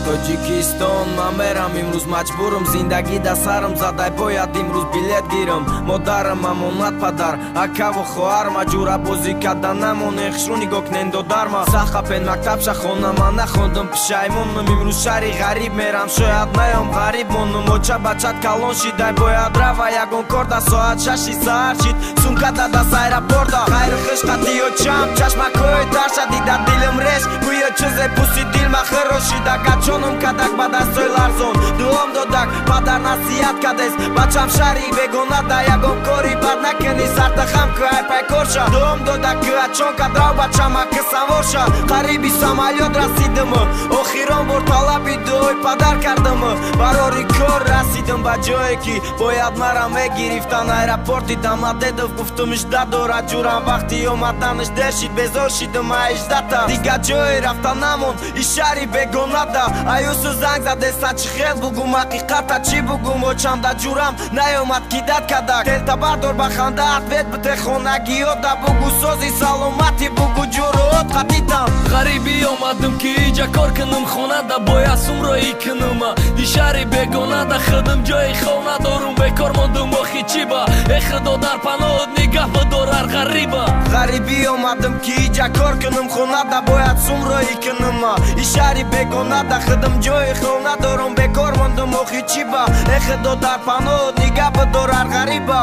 Тоҷикистон ман мерам имрӯз маҷбурам зиндаги да сарам задай бояд имрӯз билет гирам модарам амонат падар акаву хоҳар маҷура бозӣ кардан намонех шрӯ нигоҳ кунен додарма сахапен мактабша хонама нахондам пишаймонам имрӯз шаҳри ғариб мерам шояд наём ғариб монам оча бачат калон шидай бояд рава ягон кор да соат 6 саҳар шид сумкада даст аэропорта хайру хишқати очам чашмакҳои тарша дида дилам реш гӯё чизе пӯси дил махирошида гачонам кадак ба дастҳои ларзон дуом додак падар насиҳат кадес бачам шаҳри бегона да ягон кори бад накунӣ сартахам ки ай пайкорша дуом додак ки ачон кадрав бачама ки саворша қариби самолёт расидам охирон бор талаби дуои падар кардам барори кор расидам ба ҷое ки бояд марам мегирифтан аэропорти дамадедов гуфтум ижда дорад ҷурам вақти омаданаш дер шид безор шидам ай иждата дига ҷое рафта намон и шаҳри бегонада аюсу занг задеста чӣ хел бугум ҳақиқата чӣ бугум очам да ҷурам наёмад кидат кадак телта бардор ба ханда ответ бите хонагиёта бугу сози саломати бугу ҷуруот қатитам ғарибӣ омадам ки иҷа кор кунам хонада бояд сумроӣ кунама и шаҳри бегонада худам ҷои хов надорум бекор мондум охи чӣ ба эхудо дар паноҳ нигоҳ бидорар ғариба ғарибӣ омадам ки иҷа кор кунам хонада бояд сумроӣ кунама и шаҳри бегонада худам ҷои хов надорум бекор мондум охи чӣ ба эхудо дар паноҳ нигоҳ бидорар ғариба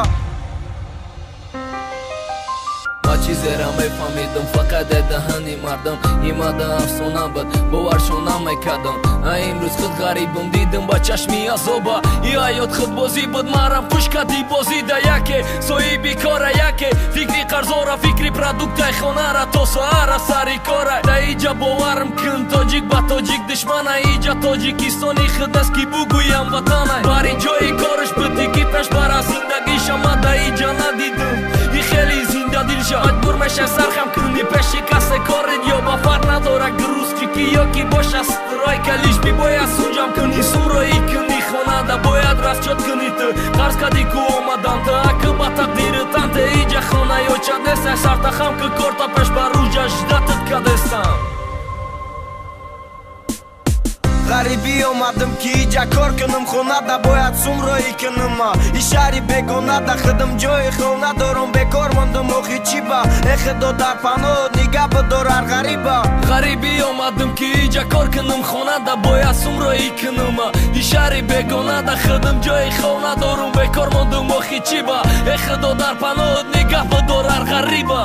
чизера мефаҳмидам фақат дар даҳани мардам имада афсона буд боваршон намекардам имрӯз худ ғарибам дидам ба чашми азоба и ҳаёт худбозӣ буд марам куш карди бозида яке соҳиби кора яке фикри қарзора фикри продуктаи хонара то соҳара сари кора да иҷа боварам кун тоҷик ба тоҷик душмана иҷа тоҷикистони худ аст ки бугӯям ватана бари ҷои кораш буди ки пеш бара зиндагишама да иҷа надидам и хеле зинда дилша маҷбур мешав сархам кунӣ пеши касе корид ё ба фарқ надора грузчики ё ки боша стройка лиш бибояд сунҷам кунӣ сумроӣ кунӣ хонада бояд расчёт кунӣ ту қарз кади ку омадан ту аку ба тақдиритан те иҷа хона ё чадеса сартахам ки корта пеш ба рӯҷа ждатит кадестам ғарибӣ омадам ки иҷа кор кунам хонада бояд сумроӣ кунама и шаҳри бегонада худам ҷои хов надорум бекор мондум охи чӣ ба эхудо дар паноҳ нигоҳ бидорар ғариба ғарибӣ омадам ки иҷа кор кунам хонада бояд сумроӣ кунама и шаҳри бегонада худам ҷои хов надорум бекор мондум охи чӣ ба эхудо дар паноҳ нигоҳ бидорар ғариба